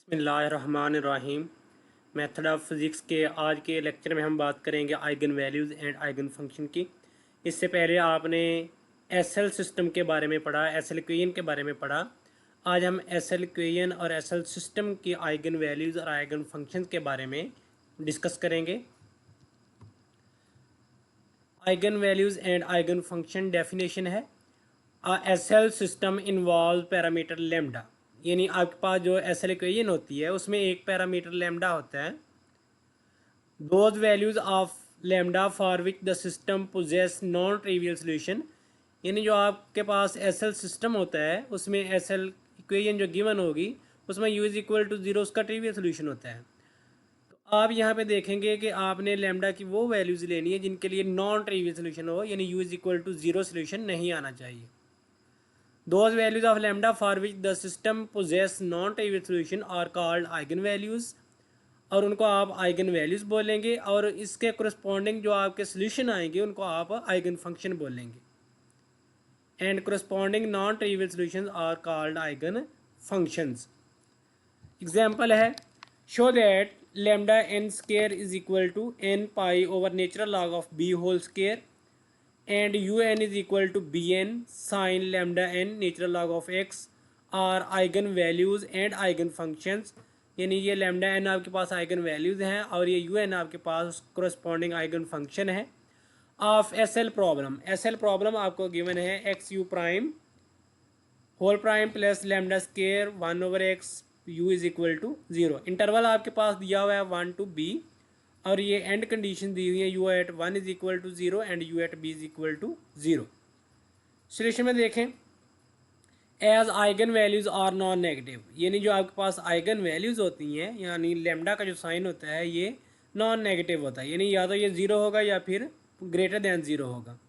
बिस्मिल्लाहिर्रहमानिर्रहीम। Method of physics के आज के लेक्चर में हम बात करेंगे eigen values and eigen function की। इससे पहले आपने एसएल सिस्टम के बारे में पढ़ा, एसएल इक्वेशन के बारे में पढ़ा। आज हम एसएल इक्वेशन और एसएल सिस्टम की आइगन वैल्यूज़ और आइगन फंक्शन के बारे में डिस्कस करेंगे। Eigen values and eigen function definition है, SL system involve parameter lambda. यानी आपके पास जो एसएल इक्वेशन होती है उसमें एक पैरामीटर लेमडा होता है। Those values of lambda for which the system poses non trivial solution. यानी जो आपके पास एसएल सिस्टम होता है उसमें एसएल इक्वेशन जो गिवन होगी उसमें u is equal to zero उसका ट्रिवियल सोल्यूशन होता है। तो आप यहाँ पे देखेंगे कि आपने लेमडा की वो वैल्यूज़ लेनी है जिनके लिए नॉन ट्रिवियल सोल्यूशन हो, यानी u is equal to zero solution नहीं आना चाहिए। Those values of lambda for which the system possess non-trivial solution are called eigen values। और उनको आप आइगन वैल्यूज़ बोलेंगे और इसके करस्पॉन्डिंग जो आपके सोल्यूशन आएंगे उनको आप आइगन फंक्शन बोलेंगे। And corresponding non trivial solution are called eigen functions. Example है, show that lambda n square is equal to n pi over natural log of b whole square and un is equal to bn sin lambda n natural log of x are eigen values and eigen functions। यानी ये lambda N आपके पास eigen values हैं और ये u n आपके पास corresponding eigen function है of S L problem. S L problem आपको गिवन है x u prime whole prime plus lambda square one over x u is equal to zero. Interval आपके पास दिया हुआ है वन टू बी और ये एंड कंडीशन दी हुई है u at one is equal to zero and u at b is equal to zero. Solution में देखें, as eigen values are non negative. यानी जो आपके पास आइगन वैल्यूज़ होती हैं यानी लेमडा का जो साइन होता है ये नॉन नेगेटिव होता है, यानी या तो ये ज़ीरो होगा या फिर ग्रेटर दैन ज़ीरो होगा।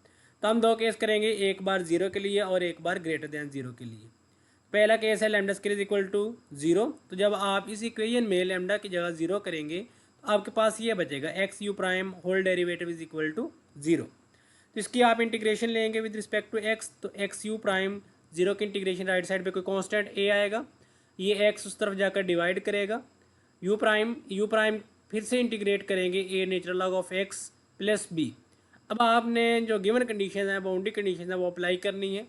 तो हम दो केस करेंगे, एक बार ज़ीरो के लिए और एक बार ग्रेटर दैन ज़ीरो के लिए। पहला केस है lambda square is equal to zero. तो जब आप इस इक्वेशन में लैम्डा की जगह ज़ीरो करेंगे तो आपके पास ये बचेगा x u prime whole derivative is equal to zero. तो इसकी आप इंटीग्रेशन लेंगे विद रिस्पेक्ट टू एक्स, तो एक्स यू प्राइम ज़ीरो की इंटीग्रेशन राइट साइड पे कोई कांस्टेंट ए आएगा, ये एक्स उस तरफ जाकर डिवाइड करेगा। यू प्राइम फिर से इंटीग्रेट करेंगे a natural log of x plus b. अब आपने जो गिवन कंडीशन है बाउंड्री कंडीशन है वो अप्लाई करनी है।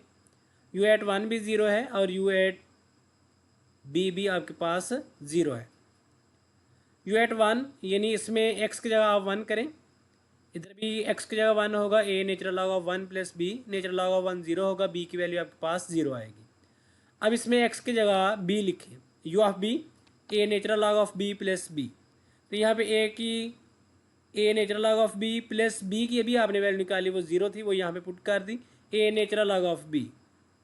यू एट वन भी ज़ीरो है और यू एट बी भी आपके पास ज़ीरो है। यू एट वन यानी इसमें एक्स की जगह आप वन करें, इधर भी एक्स की जगह वन होगा, a natural log of one plus b natural log of one zero होगा, बी की वैल्यू आपके पास ज़ीरो आएगी। अब इसमें एक्स की जगह बी लिखें, u of b a natural log of b plus b. तो यहाँ पे ए की a natural log of b plus b की अभी आपने वैल्यू निकाली वो ज़ीरो थी, वो यहाँ पे पुट कर दी a natural log of b.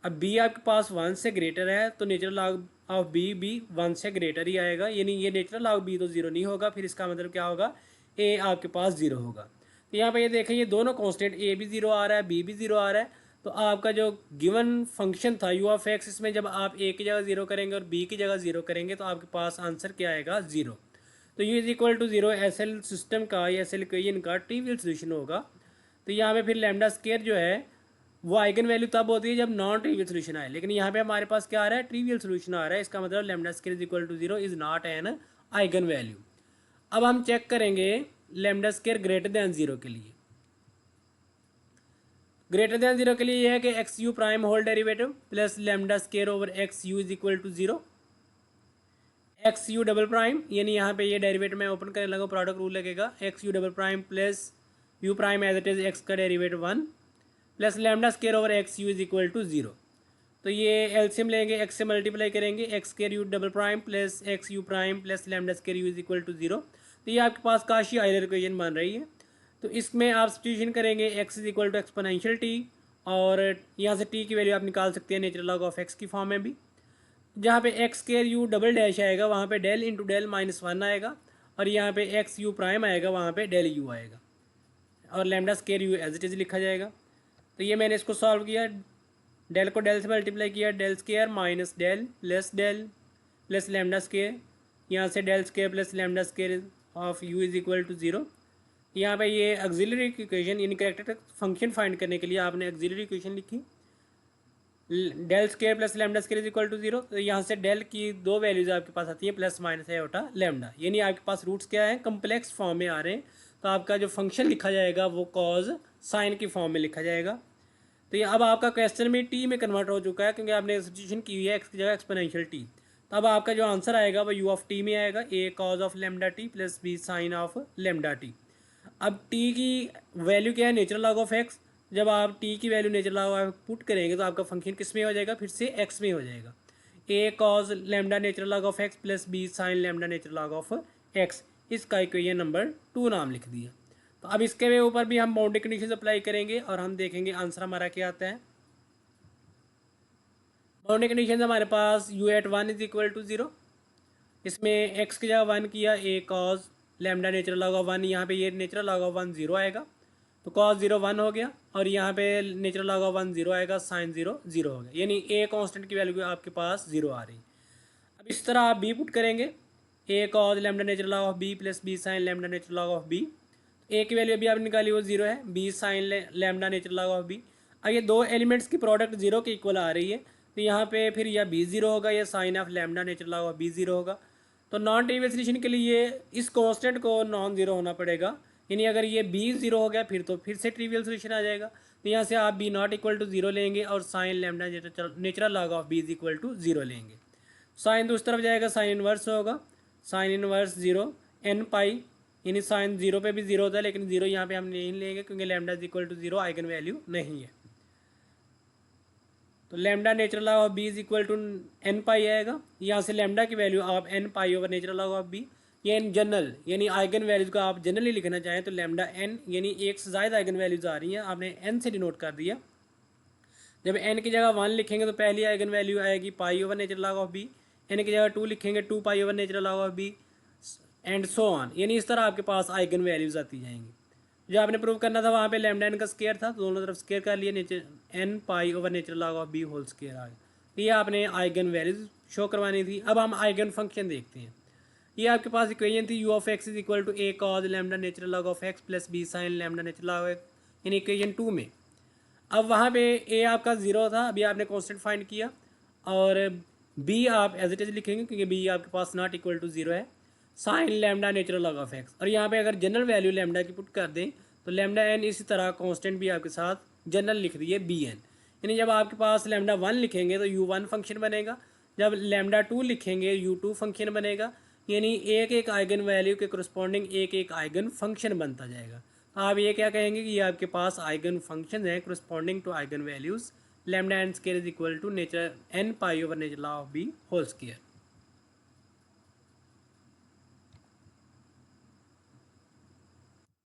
अब बी आपके पास वन से ग्रेटर है तो नेचुरल लॉग ऑफ बी भी वन से ग्रेटर ही आएगा, यानी ये नेचुरल लॉग बी तो ज़ीरो नहीं होगा, फिर इसका मतलब क्या होगा, ए आपके पास ज़ीरो होगा। तो यहाँ पे ये देखें ये दोनों कांस्टेंट ए भी ज़ीरो आ रहा है बी भी ज़ीरो आ रहा है। तो आपका जो गिवन फंक्शन था यू ऑफ एक्स, इसमें जब आप ए की जगह ज़ीरो करेंगे और बी की जगह ज़ीरो करेंगे तो आपके पास आंसर क्या आएगा, ज़ीरो। तो u is equal to zero S L system का या एस एल इक्वेशन का ट्रिवियल सोल्यूशन होगा। तो यहाँ पे फिर लैम्डा स्केयर जो है वो आइगन वैल्यू तब होती है जब नॉन ट्रिवियल सोल्यूशन आए, लेकिन यहाँ पे हमारे पास क्या आ रहा है, ट्रिवियल सोल्यूशन आ रहा है। इसका मतलब lambda square is equal to zero is not an eigen value. अब हम चेक करेंगे lambda square greater than zero के लिए। ग्रेटर दैन ज़ीरो के लिए यह है कि x u prime whole derivative plus lambda square over x u is equal to zero. X u double prime यानी यहाँ पे ये डेरिवेटिव मैं ओपन करने लगा, प्रोडक्ट रूल लगेगा, x u double prime plus u prime as it is x का derivative one plus lambda square over x u is equal to zero. तो ये एलसीएम लेंगे, एक्स से मल्टीप्लाई करेंगे, x square u double prime plus x u prime plus lambda square u is equal to zero. तो ये आपके पास Kashi Euler equation बन रही है। तो इसमें आप सब्स्टिट्यूशन करेंगे x is equal to exponential t और यहाँ से टी की वैल्यू आप निकाल सकते हैं नेचुरल लॉग ऑफ एक्स की फॉर्म में भी। जहाँ पे x square u double dash आएगा वहाँ पे del into del minus one आएगा और यहाँ पे एक्स यू प्राइम आएगा वहाँ पे डेल यू आएगा और lambda square u as it is लिखा जाएगा। तो ये मैंने इसको सॉल्व किया, डेल को डेल से मल्टीप्लाई किया, del square minus del plus lambda square, यहाँ से del square plus lambda square of u is equal to zero. यहाँ पे ये ऑक्सिलरी इक्वेशन यानी कैरेक्टरिस्टिक फंक्शन फाइंड करने के लिए आपने ऑक्सिलरी इक्वेशन लिखी, del square plus lambda square is equal to zero. तो यहाँ से डेल की दो वैल्यूज आपके पास आती है प्लस माइनस आयोटा लेमडा, यानी आपके पास रूट्स क्या है, कम्प्लेक्स फॉर्म में आ रहे हैं। तो आपका जो फंक्शन लिखा जाएगा वो कॉज साइन की फॉर्म में लिखा जाएगा। तो ये अब आपका क्वेश्चन में टी में कन्वर्ट हो चुका है क्योंकि आपने सब्स्टिट्यूशन की हुई है एक्स की जगह एक्सपोनेंशियल टी। तो अब आपका जो आंसर आएगा वो यू ऑफ टी में आएगा, a cos of lambda t plus b sine of lambda t. अब टी की वैल्यू क्या है, नेचुरल लॉग ऑफ एक्स। जब आप टी की value natural log of put करेंगे तो आपका फंक्शन किस में हो जाएगा, फिर से एक्स में हो जाएगा। A cos lambda natural log of x plus b sine lambda natural log of x, इसका इक्वेशन नंबर 2 नाम लिख दिया। तो अब इसके ऊपर भी हम बाउंड्री कंडीशन अप्लाई करेंगे और हम देखेंगे आंसर हमारा क्या आता है। बाउंड्री कंडीशन हमारे पास u at one is equal to zero, इसमें एक्स की जगह वन किया, a cos lambda natural log of one, यहाँ पे ये natural log of one zero आएगा तो कॉस जीरो वन हो गया, और यहाँ पे natural log of one zero आएगा, साइन जीरो जीरो हो गया, यानी ए कांस्टेंट की वैल्यू आपके पास जीरो आ रही। अब इस तरह आप बी पुट करेंगे, a cos lambda natural log of b plus b sine lambda natural log of b. A की वैल्यू अभी आपने निकाली वो जीरो है, b sine lambda natural log of b. अब ये दो एलिमेंट्स की प्रोडक्ट जीरो के इक्वल आ रही है, तो यहाँ पे फिर या बी जीरो होगा या sine of lambda natural log of b zero होगा। तो नॉन ट्रिवियल सोल्यूशन के लिए इस कांस्टेंट को नॉन जीरो होना पड़ेगा, यानी अगर ये बी जीरो हो गया फिर तो फिर से ट्रिवियल सोल्यूशन आ जाएगा। तो यहाँ से आप b not equal to zero लेंगे और sine lambda natural log of b is equal to zero लेंगे। साइन तो उस तरफ जाएगा, साइन इनवर्स होगा, sine inverse zero n pi, यानी साइन जीरो पे भी जीरो होता है लेकिन जीरो यहाँ पे हम नहीं लेंगे क्योंकि lambda is equal to zero eigen value नहीं है। तो lambda natural log of b is equal to n pi आएगा, यहाँ से लेमडा की वैल्यू आप n pi over natural log of b, ये इन जनरल यानी आइगन वैल्यूज को आप जनरली लिखना चाहें तो लेमडा एन, यानी एक से ज़्यादा आइगन वैल्यूज आ रही हैं, आपने एन से डिनोट कर दिया। जब एन की जगह वन लिखेंगे तो पहली आइगन वैल्यू आएगी pi over natural log of b, n की जगह टू लिखेंगे two pi over natural log of b and so on, यानी इस तरह आपके पास आइगन वैल्यूज आती जाएंगी। जो आपने प्रूव करना था वहाँ पे लेमडा एन का स्केयर था, तो दोनों तरफ स्केयर कर लिए, nature n pi over natural log of b whole square आ गया। तो ये आपने आइगन वैल्यूज शो करवानी थी। अब हम आइगन फंक्शन देखते हैं। ये आपके पास इक्वेशन थी u of x is equal to a cos lambda natural log of x plus b sine lambda natural log of x, इन इक्वेशन 2 में। अब वहाँ पे ए आपका ज़ीरो था, अभी आपने कांस्टेंट फाइंड किया, और बी आप एज इट इज लिखेंगे क्योंकि बी आपके पास नॉट इक्वल टू जीरो है, sine lambda natural log of x. और यहाँ पे अगर जनरल वैल्यू लेमडा की पुट कर दें तो लेमडा एन इसी तरह कांस्टेंट भी आपके साथ जनरल लिख दिए बी एन, यानी जब आपके पास लेमडा वन लिखेंगे तो यू वन फंक्शन बनेगा, जब लेमडा टू लिखेंगे यू टू फंक्शन बनेगा, यानी एक एक आइगन वैल्यू के करस्पॉन्डिंग एक एक आइगन फंक्शन बनता जाएगा। तो आप ये क्या कहेंगे कि ये आपके पास आइगन फंक्शन है corresponding to eigen values, lambda n square is equal to nature n pi over natural log of b whole square.